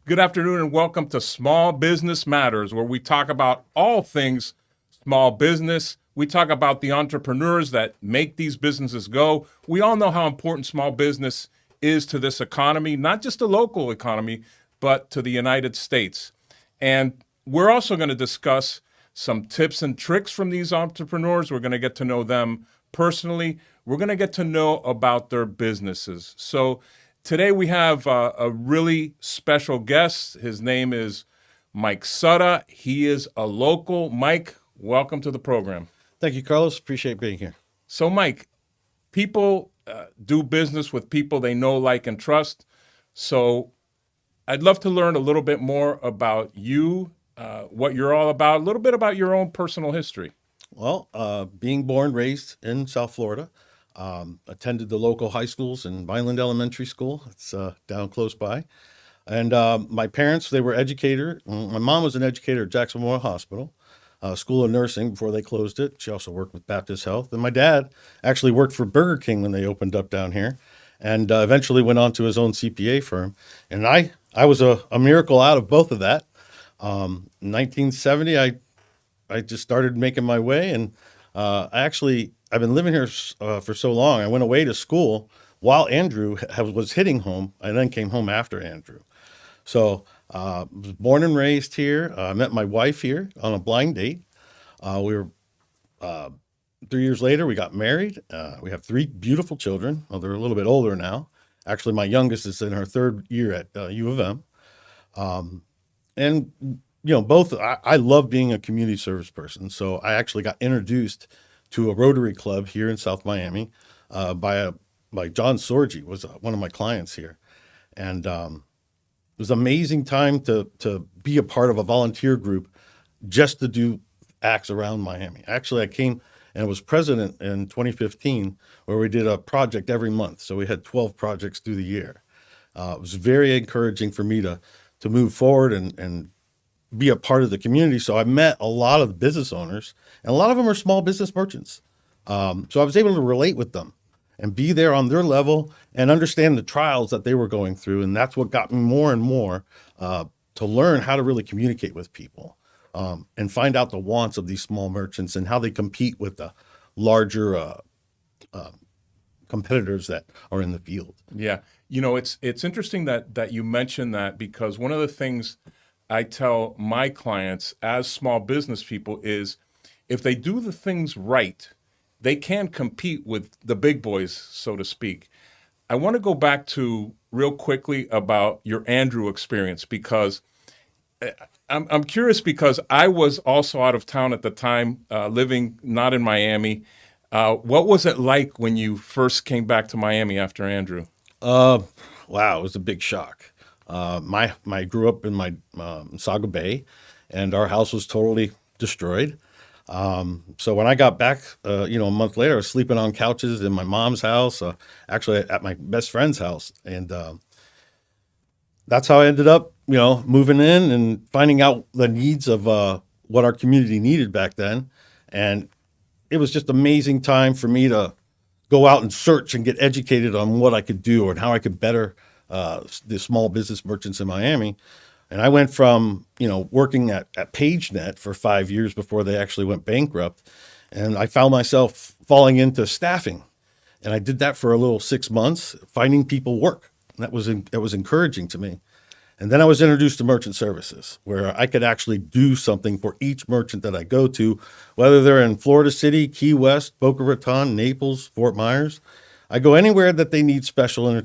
Good afternoon and welcome to Small Business Matters, where we talk about all things small business. We talk about the entrepreneurs that make these businesses go. We all know how important small business is to this economy, not just the local economy, but to the United States. And we're also going to discuss some tips and tricks from these entrepreneurs. We're going to get to know them personally. We're going to get to know about their businesses. So today we have a really special guest. His name is Mike Sutta. He is a local. Mike, welcome to the program. Thank you, Carlos. Appreciate being here. So, Mike, people do business with people they know, like, and trust. So I'd love to learn a little bit more about you, what you're all about, a little bit about your own personal history. Well, being born, raised in South Florida, attended the local high schools and Vineland Elementary School. It's down close by. And my parents, they were educator. My mom was an educator at Jackson Memorial Hospital, School of Nursing before they closed it. She also worked with Baptist Health. And my dad actually worked for Burger King when they opened up down here, and eventually went on to his own CPA firm. And I was a miracle out of both of that. 1970, I just started making my way, and I've been living here for so long. I went away to school while Andrew was hitting home. I then came home after Andrew. So was born and raised here. I met my wife here on a blind date. We were 3 years later, we got married. We have three beautiful children. Well, they're a little bit older now. Actually, my youngest is in her third year at U of M. And both I love being a community service person. So I actually got introduced to a Rotary Club here in South Miami by John Sorgi, was one of my clients here, and it was an amazing time to be a part of a volunteer group just to do acts around Miami. Actually, I came and was president in 2015, where we did a project every month. So we had 12 projects through the year. It was very encouraging for me to move forward and be a part of the community. So I met a lot of the business owners, and a lot of them are small business merchants. So I was able to relate with them and be there on their level and understand the trials that they were going through. And that's what got me more and more to learn how to really communicate with people and find out the wants of these small merchants and how they compete with the larger competitors that are in the field. Yeah, it's interesting that you mentioned that, because one of the things I tell my clients as small business people is if they do the things right, they can compete with the big boys, so to speak. I want to go back to real quickly about your Andrew experience, because I'm curious, because I was also out of town at the time, living not in Miami. What was it like when you first came back to Miami after Andrew? Wow, it was a big shock. I grew up in my Saga Bay, and our house was totally destroyed. So when I got back, a month later, I was sleeping on couches in my mom's house, actually at my best friend's house, and that's how I ended up, moving in and finding out the needs of what our community needed back then. And it was just amazing time for me to go out and search and get educated on what I could do and how I could better the small business merchants in Miami. And I went from, working at PageNet for 5 years before they actually went bankrupt. And I found myself falling into staffing. And I did that for a little 6 months, finding people work. And that was encouraging to me. And then I was introduced to merchant services, where I could actually do something for each merchant that I go to, whether they're in Florida City, Key West, Boca Raton, Naples, Fort Myers. I go anywhere that they need special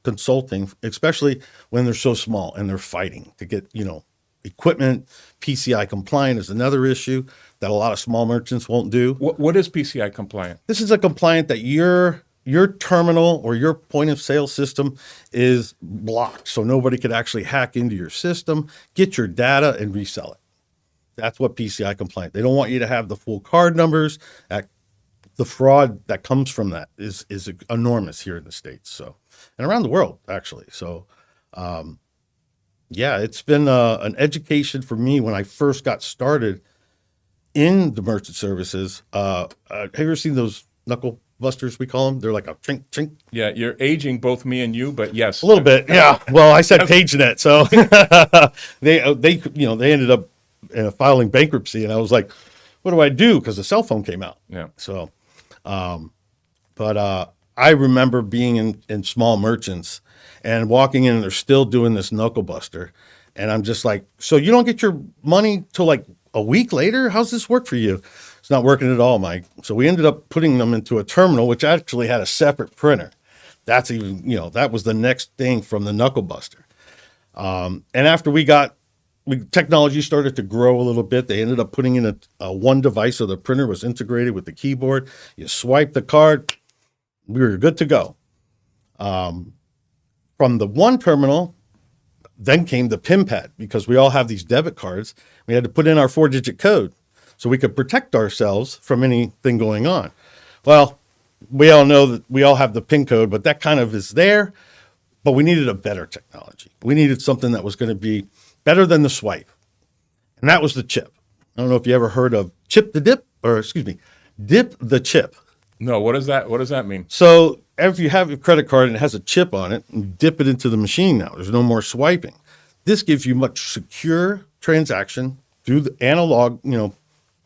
consulting, especially when they're so small and they're fighting to get, equipment. PCI compliant is another issue that a lot of small merchants won't do. What is PCI compliant? This is a compliant that your terminal or your point of sale system is blocked, so nobody could actually hack into your system, get your data, and resell it. That's what PCI compliant. They don't want you to have the full card numbers. The fraud that comes from that is enormous here in the States, so, and around the world, actually. So, it's been an education for me when I first got started in the merchant services. Have you ever seen those knuckle busters, we call them. They're like a chink, chink. Yeah, you're aging both me and you, but yes. A little bit, yeah. Well, I said PageNet, so they ended up filing bankruptcy, and I was like, what do I do? Because the cell phone came out. Yeah. So, but I remember being in small merchants and walking in, and they're still doing this knuckle buster, and I'm just like, so you don't get your money till like a week later? How's this work for you? It's not working at all, Mike. So we ended up putting them into a terminal, which actually had a separate printer. That's even, that was the next thing from the knuckle buster. And after technology started to grow a little bit, they ended up putting in a one device, so the printer was integrated with the keyboard. You swipe the card, we were good to go. From the one terminal, then came the PIN pad, because we all have these debit cards. We had to put in our 4-digit code so we could protect ourselves from anything going on. Well, we all know that we all have the PIN code, but that kind of is there. But we needed a better technology. We needed something that was going to be better than the swipe. And that was the chip. I don't know if you ever heard of dip the chip. No, what is that? What does that mean? So if you have a credit card and it has a chip on it, you dip it into the machine now. There's no more swiping. This gives you much secure transaction through the analog,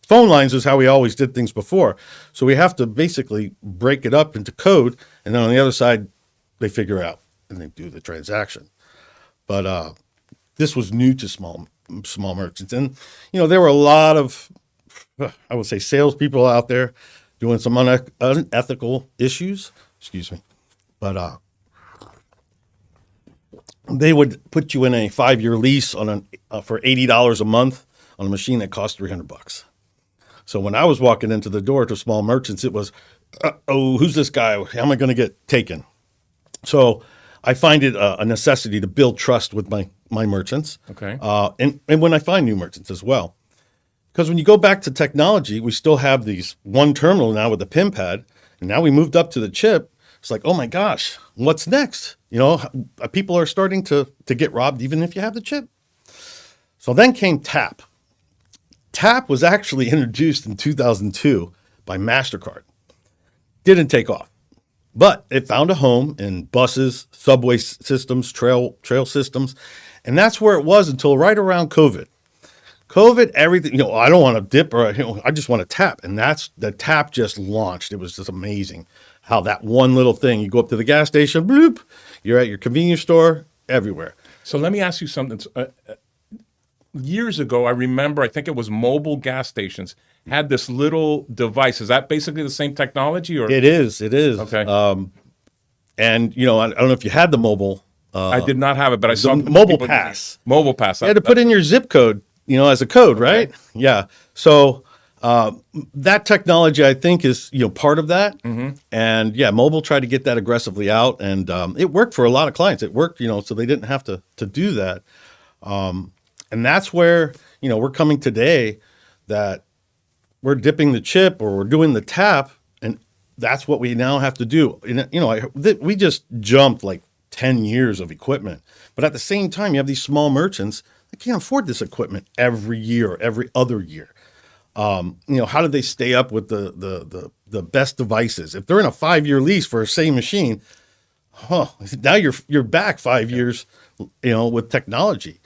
phone lines is how we always did things before. So we have to basically break it up into code, and then on the other side, they figure out and they do the transaction. But this was new to small merchants. And, there were a lot of, I would say, salespeople out there doing some unethical issues. Excuse me. But they would put you in a 5-year lease on for $80 a month on a machine that cost $300. So when I was walking into the door to small merchants, it was, who's this guy? How am I going to get taken? So I find it a necessity to build trust with my merchants. Okay. And when I find new merchants as well. Because when you go back to technology, we still have these one terminal now with the PIN pad, and now we moved up to the chip. It's like, oh my gosh, what's next? People are starting to get robbed even if you have the chip. So then came TAP. TAP was actually introduced in 2002 by MasterCard. Didn't take off, but it found a home in buses, subway systems, trail systems, and that's where it was until right around COVID. Everything, I don't want to dip or, I just want to tap. And the TAP just launched. It was just amazing how that one little thing, you go up to the gas station, bloop, you're at your convenience store, everywhere. So let me ask you something. Years ago, I think it was mobile gas stations had this little device. Is that basically the same technology? Or It is. Okay. And, I don't know if you had the mobile. I did not have it, but I saw Mobile Pass. Mobile Pass. You had to put in your zip code, as a code, right? Okay. Yeah. So that technology, I think, is part of that. Mm-hmm. And yeah, mobile tried to get that aggressively out, and it worked for a lot of clients. It worked, so they didn't have to do that. And that's where we're coming today, that we're dipping the chip or we're doing the tap, and that's what we now have to do. And we just jumped like 10 years of equipment, but at the same time, you have these small merchants that can't afford this equipment every year or every other year. How do they stay up with the best devices? If they're in a 5-year lease for a same machine, now you're back 5 years, with technology.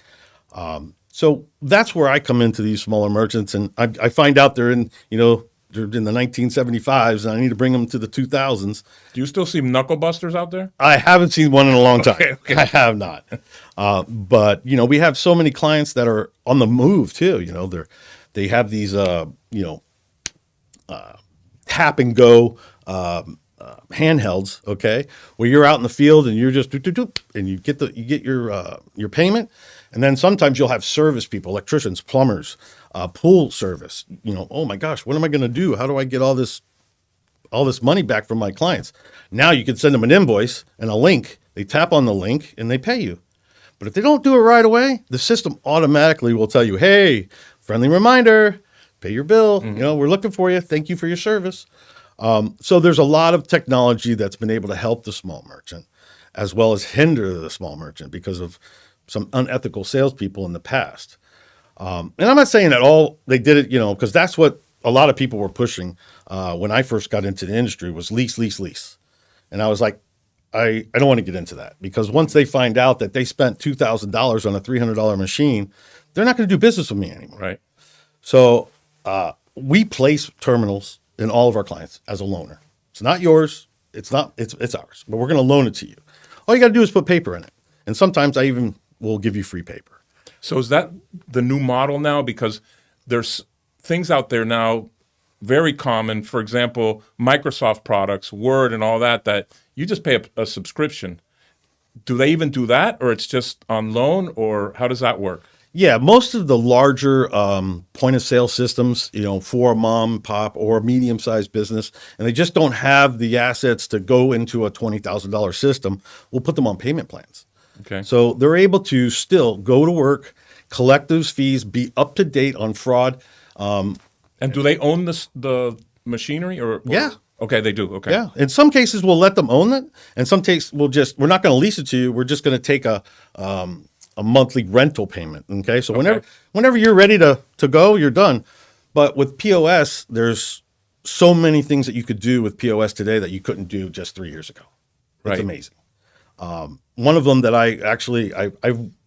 So that's where I come into these smaller merchants, and I find out they're in the 1975s, and I need to bring them to the 2000s. Do you still see knuckle busters out there? I haven't seen one in a long time. Okay. I have not. But we have so many clients that are on the move too. They have these tap and go handhelds, okay, where you're out in the field and you're just and you get your payment, and then sometimes you'll have service people, electricians, plumbers, pool service. Oh my gosh, what am I going to do? How do I get all this money back from my clients? Now you can send them an invoice and a link. They tap on the link and they pay you. But if they don't do it right away, the system automatically will tell you, hey, friendly reminder, pay your bill. Mm-hmm. We're looking for you. Thank you for your service. So there's a lot of technology that's been able to help the small merchant as well as hinder the small merchant because of some unethical salespeople in the past. And I'm not saying that all they did it, because that's what a lot of people were pushing when I first got into the industry was lease, lease, lease. And I was like, I don't want to get into that because once they find out that they spent $2,000 on a $300 machine, they're not going to do business with me anymore. Right. So we place terminals in all of our clients as a loaner. It's not yours. It's ours, but we're going to loan it to you. All you got to do is put paper in it. And sometimes I even will give you free paper. So is that the new model now? Because there's things out there now, very common. For example, Microsoft products, Word and all that, that you just pay a subscription. Do they even do that, or it's just on loan, or how does that work? Yeah, most of the larger point of sale systems, for a mom and pop or a medium sized business, and they just don't have the assets to go into a $20,000 system, we'll put them on payment plans. Okay. So they're able to still go to work, collect those fees, be up to date on fraud. And do they own the machinery or? Yeah. Okay, they do. Okay. Yeah. In some cases, we'll let them own it. In some cases, we're not going to lease it to you. We're just going to take a monthly rental payment. Okay. So whenever you're ready to go, you're done. But with POS, there's so many things that you could do with POS today that you couldn't do just 3 years ago. It's Right. amazing. One of them that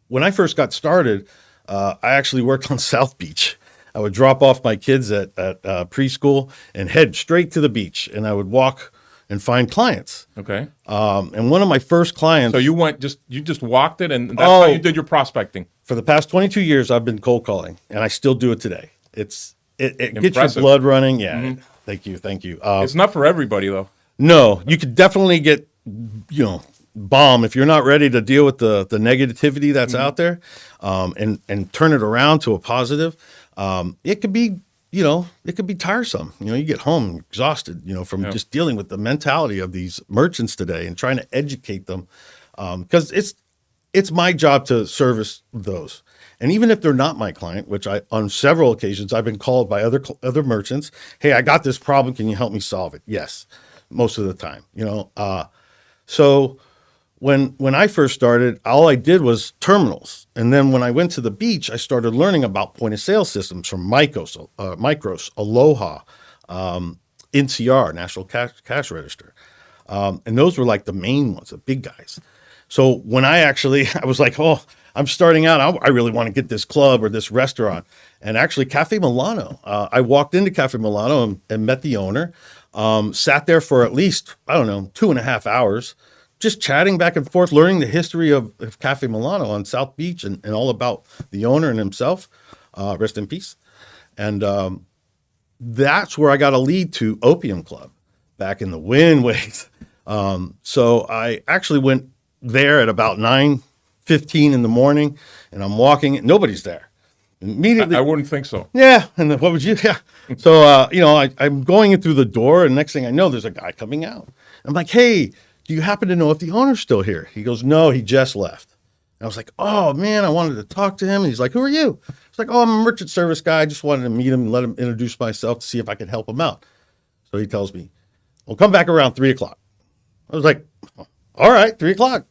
when I first got started, I actually worked on South Beach. I would drop off my kids at preschool and head straight to the beach, and I would walk and find clients. Okay. And one of my first clients. So you just walked it, and that's how you did your prospecting. For the past 22 years, I've been cold calling, and I still do it today. It gets your blood running. Yeah. Mm-hmm. Thank you. It's not for everybody though. No, you could definitely get bomb if you're not ready to deal with the negativity that's out there, and turn it around to a positive. It could be tiresome. You get home exhausted, from just dealing with the mentality of these merchants today and trying to educate them. Because it's my job to service those. And even if they're not my client, which on several occasions, I've been called by other merchants, hey, I got this problem. Can you help me solve it? Yes. Most of the time, so when I first started, all I did was terminals. And then when I went to the beach, I started learning about point of sale systems from Micros, Aloha, NCR, National Cash Register. And those were like the main ones, the big guys. So when I was like, oh, I'm starting out. I really want to get this club or this restaurant. And actually Cafe Milano, I walked into Cafe Milano and met the owner, sat there for at least, 2.5 hours, just chatting back and forth, learning the history of Cafe Milano on South Beach and all about the owner and himself. Rest in peace. And that's where I got a lead to Opium Club back in the Wynn ways. So I actually went there at about 9:15 in the morning, and I'm walking. Nobody's there. Immediately, I wouldn't think so. Yeah. And then what would you? Yeah. So, I'm going in through the door, and next thing I know, there's a guy coming out. I'm like, hey, do you happen to know if the owner's still here? He goes, no, he just left. And I was like, oh man, I wanted to talk to him. And he's like, who are you? It's like, oh, I'm a merchant service guy. I just wanted to meet him and let him introduce myself to see if I could help him out. So he tells me, well, come back around 3:00. I was like, all right, 3:00.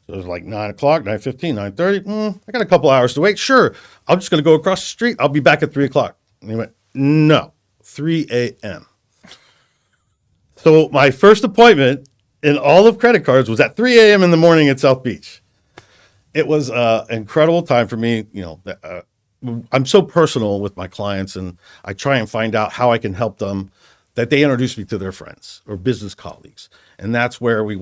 So it was like 9:00, 9:15, 9:30. I got a couple hours to wait. Sure. I'm just going to go across the street. I'll be back at 3:00. And he went, no, 3 a.m. So my first appointment in all of credit cards was at 3 a.m. in the morning at South Beach. It was an incredible time for me. I'm so personal with my clients, and I try and find out how I can help them, that they introduce me to their friends or business colleagues. And that's where we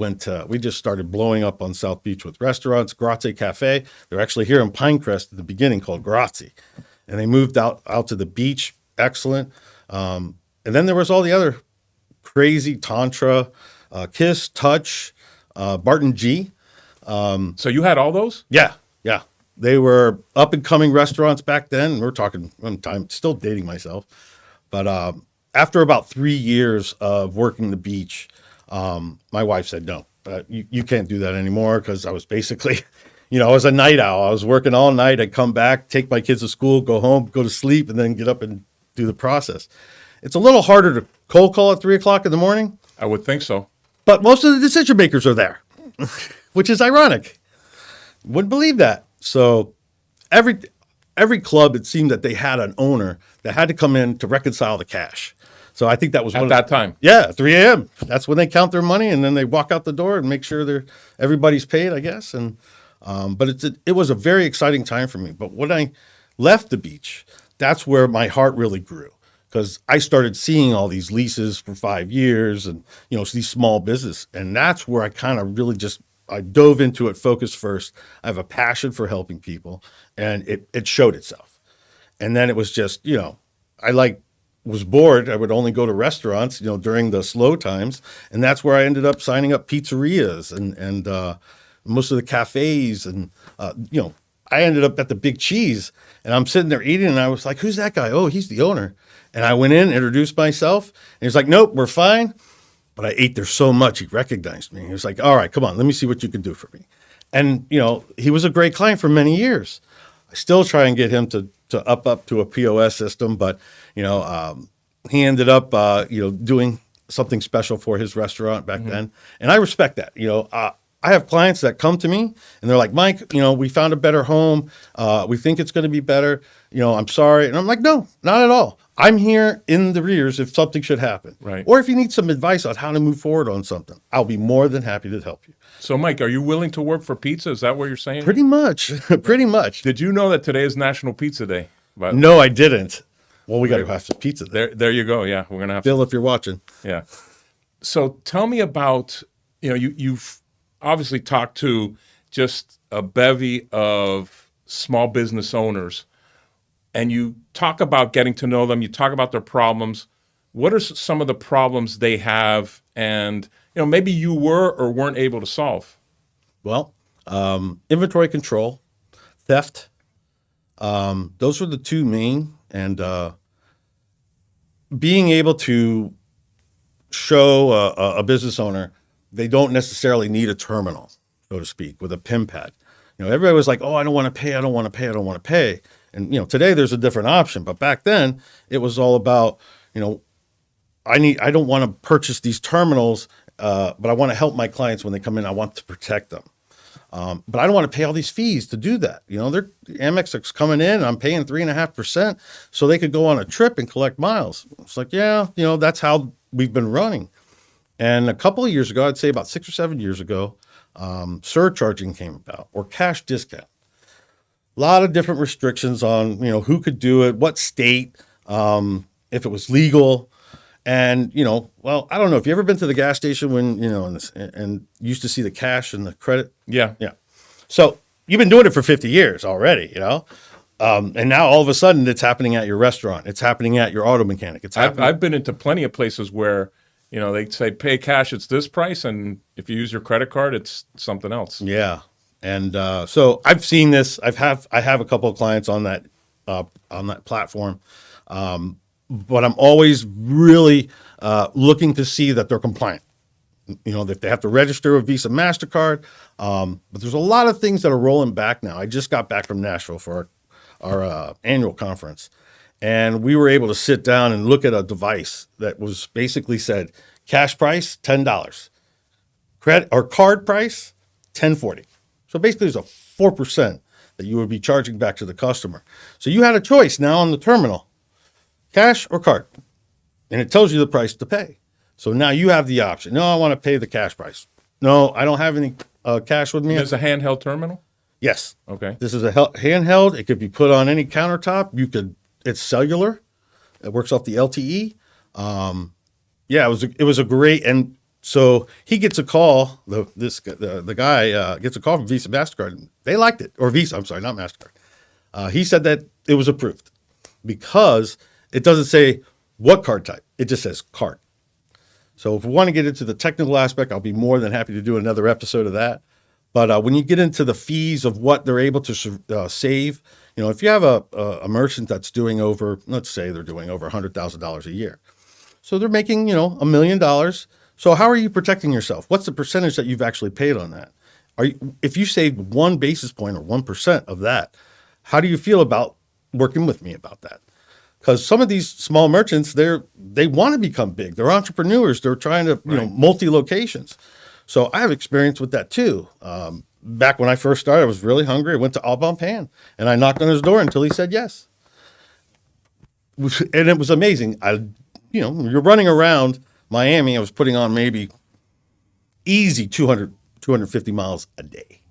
just started blowing up on South Beach with restaurants. Grazie Cafe, they're actually here in Pinecrest at the beginning, called Grazie. And they moved out to the beach. Excellent. And then there was all the other crazy Tantra, Kiss, Touch, Barton G. So you had all those? Yeah. They were up and coming restaurants back then. We're talking one time, still dating myself. But after about 3 years of working the beach, my wife said, no, you can't do that anymore, because I was basically, I was a night owl. I was working all night. I'd come back, take my kids to school, go home, go to sleep, and then get up and do the process. It's a little harder to cold call at 3:00 in the morning. I would think so. But most of the decision makers are there, which is ironic. Wouldn't believe that. So every club, it seemed that they had an owner that had to come in to reconcile the cash. So I think that was At that time. Yeah, 3 a.m. That's when they count their money, and then they walk out the door and make sure everybody's paid, I guess. And but it was a very exciting time for me. But when I left the beach, that's where my heart really grew, because I started seeing all these leases for 5 years, and these small business, and that's where I kind of really I dove into it, focused first. I have a passion for helping people, and it showed itself. And then it was just, I was bored. I would only go to restaurants, during the slow times. And that's where I ended up signing up pizzerias and most of the cafes. And, I ended up at the Big Cheese, and I'm sitting there eating, and I was like, who's that guy? Oh, he's the owner. And I went in, introduced myself, and he's like, nope, we're fine. But I ate there so much, he recognized me. He was like, all right, come on, let me see what you can do for me. And, he was a great client for many years. I still try and get him to up to a POS system, but he ended up doing something special for his restaurant back then, and I respect that. I have clients that come to me and they're like, Mike, we found a better home. We think it's going to be better. I'm sorry, and I'm like, no, not at all. I'm here in the rears if something should happen, right? Or if you need some advice on how to move forward on something, I'll be more than happy to help you. So, Mike, are you willing to work for pizza? Is that what you're saying? Pretty much. Pretty much. Did you know that today is National Pizza Day? No, I didn't. Well, we got to have some pizza there. You go. Yeah, we're gonna have Bill, if you're watching. Yeah. So tell me about, you've obviously talked to just a bevy of small business owners, and you talk about getting to know them. You talk about their problems. What are some of the problems they have, and maybe you were or weren't able to solve? Well, inventory control, theft. Those were the two main, and being able to show a business owner they don't necessarily need a terminal, so to speak, with a PIN pad. Everybody was like, oh, I don't want to pay, I don't want to pay, I don't want to pay. And, today there's a different option. But back then it was all about, I don't want to purchase these terminals, but I want to help my clients when they come in. I want to protect them. But I don't want to pay all these fees to do that. Amex is coming in, I'm paying 3.5% so they could go on a trip and collect miles. It's like, yeah, that's how we've been running. And a couple of years ago, I'd say about 6 or 7 years ago, surcharging came about, or cash discount. A lot of different restrictions on, who could do it, what state, if it was legal. And, well, I don't know if you ever been to the gas station when, and used to see the cash and the credit. Yeah. Yeah. So you've been doing it for 50 years already, and now all of a sudden it's happening at your restaurant. It's happening at your auto mechanic. I've been into plenty of places where, they say pay cash, it's this price. And if you use your credit card, it's something else. Yeah. And so I've seen this. I have a couple of clients on that platform. But I'm always really looking to see that they're compliant. That they have to register with Visa, MasterCard. But there's a lot of things that are rolling back now. I just got back from Nashville for our annual conference, and we were able to sit down and look at a device that was basically said cash price $10, credit or card price $10.40. So basically, there's a 4% that you would be charging back to the customer. So you had a choice now on the terminal. Cash or card, and it tells you the price to pay. So now you have the option. No, I want to pay the cash price. No, I don't have any cash with me. There's a handheld terminal? Yes. Okay. This is a handheld. It could be put on any countertop. It's cellular. It works off the LTE. It was a great, and so he gets a call. The guy gets a call from Visa, MasterCard. They liked it, or Visa. I'm sorry, not MasterCard. He said that it was approved because it doesn't say what card type. It just says card. So if we want to get into the technical aspect, I'll be more than happy to do another episode of that. But when you get into the fees of what they're able to save, if you have a merchant that's doing over, let's say they're doing over $100,000 a year. So they're making, $1 million. So how are you protecting yourself? What's the percentage that you've actually paid on that? If you saved 1 basis point or 1% of that, how do you feel about working with me about that? Because some of these small merchants, they want to become big. They're entrepreneurs. They're trying to, multi-locations. So I have experience with that too. back when I first started, I was really hungry. I went to Outbound Pan and I knocked on his door until he said yes. And it was amazing. You're running around Miami. I was putting on maybe easy 200, 250 miles a day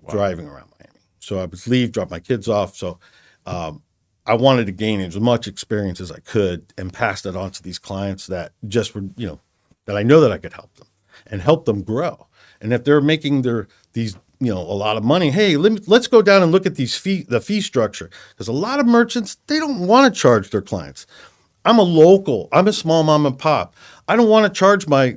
driving around Miami. So I would leave, drop my kids off. So I wanted to gain as much experience as I could and pass that on to these clients that just were, that I know that I could help them and help them grow. And if they're making these a lot of money, hey, let's go down and look at the fee structure, because a lot of merchants, they don't want to charge their clients. I'm a small mom and pop. I don't want to charge my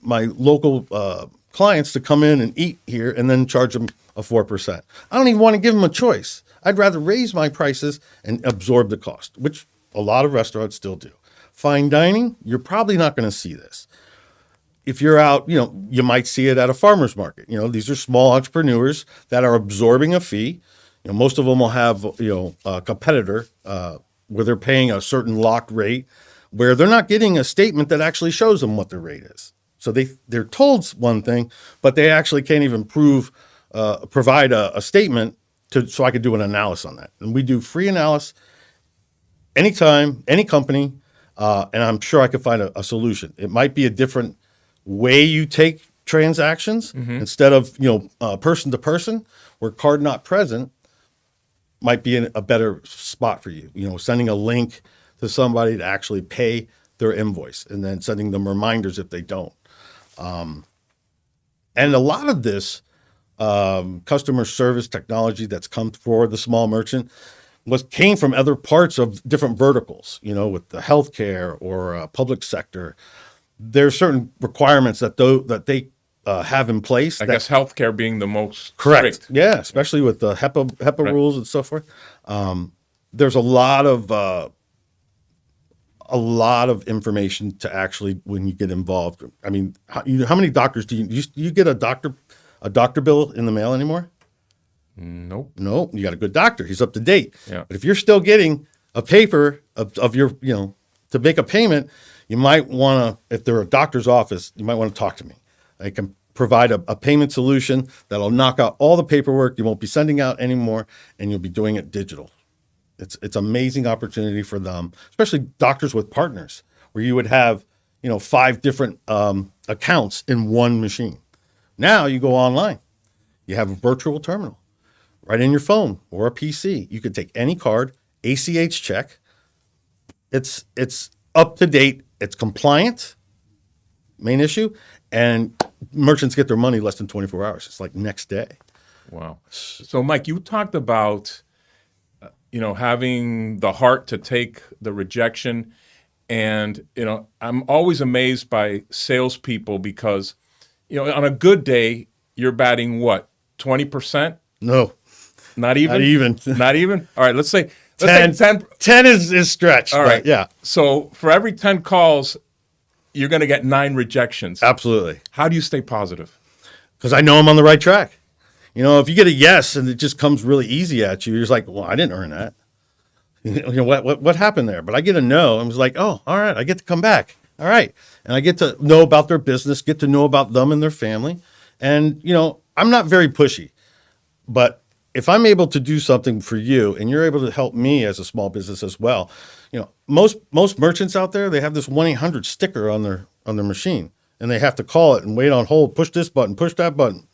local clients to come in and eat here and then charge them a 4%. I don't even want to give them a choice. I'd rather raise my prices and absorb the cost, which a lot of restaurants still do. Fine dining, you're probably not going to see this. If you're out, you might see it at a farmer's market. These are small entrepreneurs that are absorbing a fee. Most of them will have, a competitor where they're paying a certain locked rate, where they're not getting a statement that actually shows them what their rate is. So they're told one thing, but they actually can't even provide a statement so I could do an analysis on that. And we do free analysis anytime, any company, and I'm sure I could find a solution. It might be a different way you take transactions instead of person to person, where card not present might be in a better spot for you. Sending a link to somebody to actually pay their invoice and then sending them reminders if they don't. And a lot of this customer service technology that's come for the small merchant came from other parts of different verticals, with the healthcare or public sector. There's certain requirements that they have in place. I guess healthcare being the most correct. strict. Yeah, especially with the HEPA rules and so forth. There's a lot of information to actually when you get involved. I mean, how many doctors do you get a doctor bill in the mail anymore? Nope. No, you got a good doctor. He's up to date. Yeah. But if you're still getting a paper of your, to make a payment, you might want to, if they're a doctor's office, you might want to talk to me. I can provide a payment solution that'll knock out all the paperwork. You won't be sending out anymore, and you'll be doing it digital. It's amazing opportunity for them, especially doctors with partners, where you would have, 5 different accounts in one machine. Now you go online. You have a virtual terminal right in your phone or a PC. You could take any card, ACH check. It's up to date. It's compliant, main issue, and merchants get their money less than 24 hours. It's like next day. Wow. So, Mike, you talked about, having the heart to take the rejection. And, I'm always amazed by salespeople because, on a good day, you're batting what, 20%? No. Not even? Not even. Not even? All right, let's say 10. 10 is stretched. All right. Yeah. So for every 10 calls, you're going to get 9 rejections. Absolutely. How do you stay positive? Because I know I'm on the right track. If you get a yes and it just comes really easy at you, you're just like, well, I didn't earn that. What happened there? But I get a no. I was like, oh, all right, I get to come back. All right. And I get to know about their business, get to know about them and their family. And, I'm not very pushy, but if I'm able to do something for you and you're able to help me as a small business as well, most merchants out there, they have this 1-800 sticker on their machine and they have to call it and wait on hold, push this button, push that button.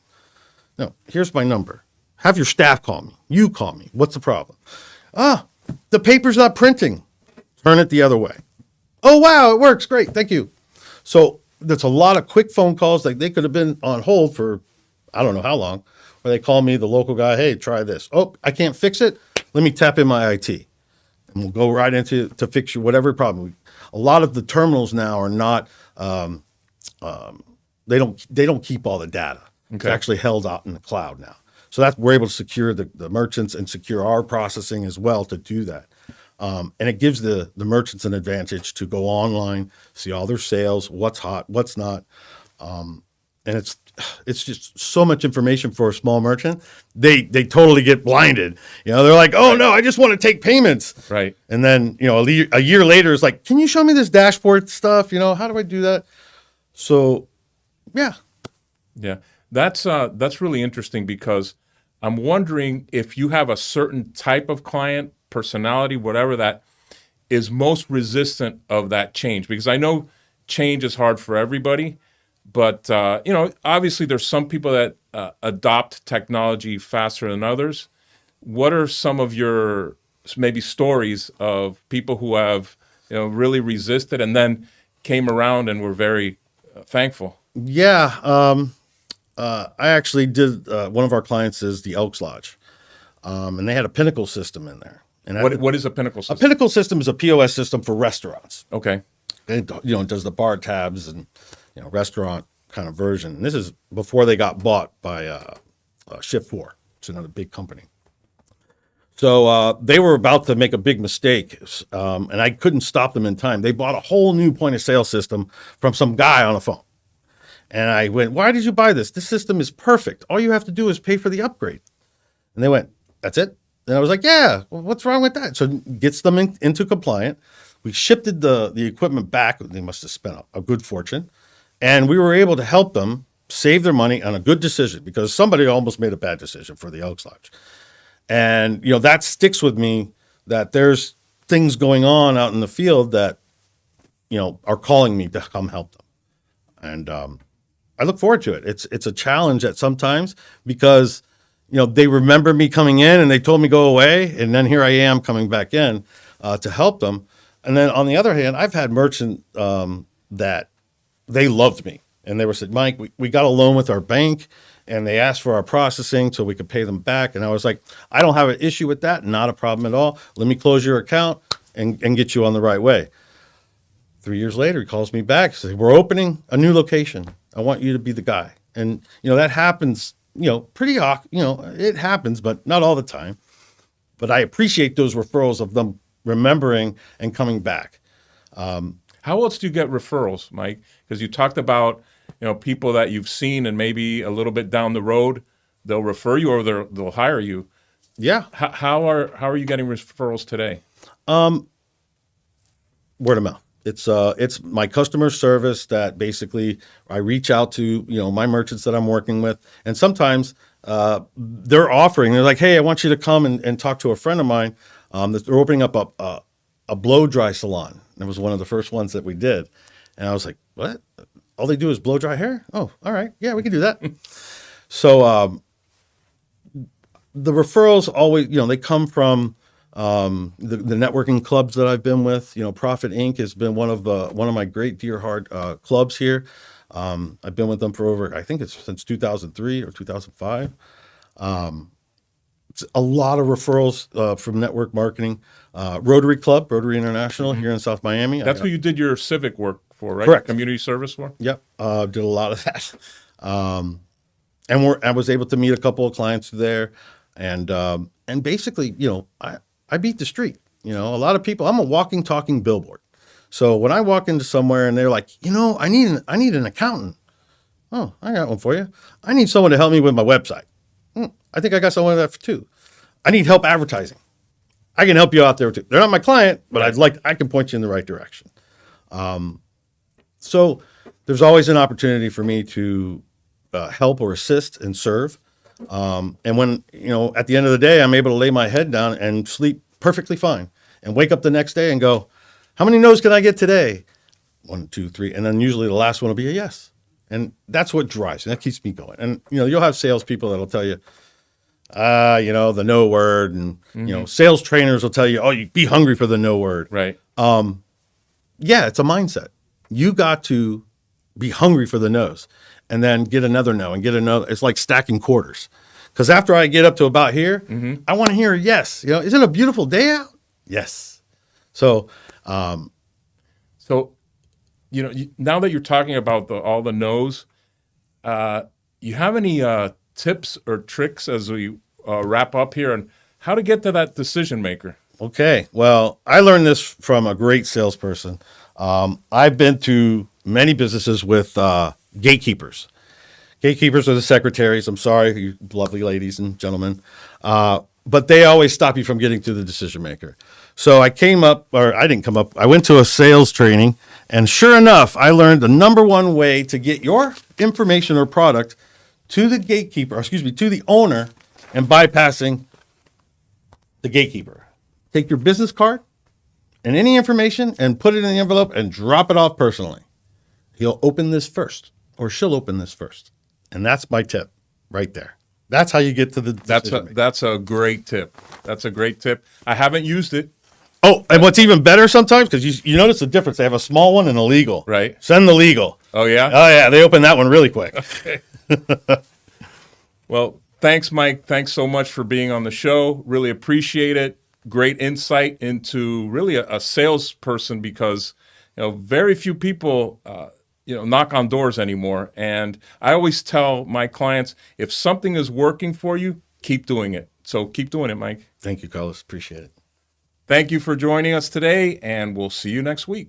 No, here's my number. Have your staff call me. You call me. What's the problem? The paper's not printing. Turn it the other way. Oh, wow, it works. Great. Thank you. So there's a lot of quick phone calls. Like they could have been on hold for, I don't know how long, where they call me, the local guy, hey, try this. Oh, I can't fix it. Let me tap in my IT. And we'll go right into to fix your whatever problem. A lot of the terminals now are not, they don't keep all the data. Okay. It's actually held out in the cloud now. So we're able to secure the merchants and secure our processing as well to do that. And it gives the merchants an advantage to go online, see all their sales, what's hot, what's not. And it's just so much information for a small merchant. They totally get blinded. They're like, oh no, I just want to take payments. Right. And then, a year later, it's like, can you show me this dashboard stuff? How do I do that? So, yeah. Yeah. That's really interesting because I'm wondering if you have a certain type of client, personality, whatever, that is most resistant of that change. Because I know change is hard for everybody, but obviously there's some people that adopt technology faster than others. What are some of your maybe stories of people who have really resisted and then came around and were very thankful? Yeah. I actually did, one of our clients is the Elks Lodge, and they had a Pinnacle system in there. And What is a Pinnacle a system? Pinnacle system is a POS system for restaurants. Okay. It, does the bar tabs and, restaurant kind of version. And this is before they got bought by Shift 4. It's another big company. So they were about to make a big mistake, and I couldn't stop them in time. They bought a whole new point of sale system from some guy on the phone. And I went, why did you buy this? This system is perfect. All you have to do is pay for the upgrade. And they went, that's it? And I was like, yeah, well, what's wrong with that? So it gets them into compliant. We shifted the equipment back. They must have spent a good fortune. And we were able to help them save their money on a good decision because somebody almost made a bad decision for the Elks Lodge. And, that sticks with me, that there's things going on out in the field that, are calling me to come help them. And I look forward to it. It's a challenge at sometimes because, they remember me coming in and they told me go away. And then here I am coming back in to help them. And then on the other hand, I've had merchants that they loved me. And they were said, Mike, we got a loan with our bank and they asked for our processing so we could pay them back. And I was like, I don't have an issue with that. Not a problem at all. Let me close your account and get you on the right way. 3 years later, he calls me back. Says, we're opening a new location. I want you to be the guy. And, that happens, pretty, it happens, but not all the time. But I appreciate those referrals of them remembering and coming back. How else do you get referrals, Mike? Because you talked about, people that you've seen and maybe a little bit down the road, they'll refer you or they'll hire you. Yeah. How are you getting referrals today? Word of mouth. It's my customer service that basically I reach out to, my merchants that I'm working with. And sometimes they're like, hey, I want you to come and talk to a friend of mine. They're opening up a blow dry salon. That was one of the first ones that we did. And I was like, what? All they do is blow dry hair? Oh, all right. Yeah, we can do that. So the referrals always, they come from the networking clubs that I've been with. Profit Inc. has been one of my great dear heart clubs here. I've been with them for over, I think it's since 2003 or 2005. It's a lot of referrals from network marketing. Rotary International here in South Miami. That's who you did your civic work for, right? Correct. Community service for? Yep. Did a lot of that. I was able to meet a couple of clients there. And basically, I beat the street. A lot of people, I'm a walking, talking billboard. So when I walk into somewhere and they're like, I need an accountant. Oh, I got one for you. I need someone to help me with my website. I think I got someone of that too. I need help advertising. I can help you out there too. They're not my client, but I can point you in the right direction. So there's always an opportunity for me to help or assist and serve. And when, at the end of the day, I'm able to lay my head down and sleep perfectly fine and wake up the next day and go, how many no's can I get today? 1, 2, 3. And then usually the last one will be a yes. And that's what drives and that keeps me going. And, you'll have salespeople that'll tell you, the no word. And, sales trainers will tell you, oh, you be hungry for the no word. Right. Yeah, it's a mindset. You got to be hungry for the no's and then get another no and get another. It's like stacking quarters. Because after I get up to about here, I want to hear a yes. Isn't it a beautiful day out? Yes. So, now that you're talking about all the no's, you have any tips or tricks as we wrap up here on how to get to that decision maker? Okay. Well, I learned this from a great salesperson. I've been to many businesses with gatekeepers. Gatekeepers are the secretaries. I'm sorry, you lovely ladies and gentlemen. But they always stop you from getting to the decision maker. So I went to a sales training, and sure enough, I learned the number one way to get your information or product to the gatekeeper, or excuse me, to the owner, and bypassing the gatekeeper. Take your business card and any information and put it in the envelope and drop it off personally. He'll open this first, or she'll open this first. And that's my tip right there. That's how you get to the decision. That's a great tip. That's a great tip. I haven't used it. Oh, and what's even better sometimes, because you notice the difference. They have a small one and a legal. Right. Send the legal. Oh, yeah? Oh, yeah. They open that one really quick. Okay. Well, thanks, Mike. Thanks so much for being on the show. Really appreciate it. Great insight into really a salesperson, because very few people knock on doors anymore. And I always tell my clients, if something is working for you, keep doing it. So keep doing it, Mike. Thank you, Carlos. Appreciate it. Thank you for joining us today, and we'll see you next week.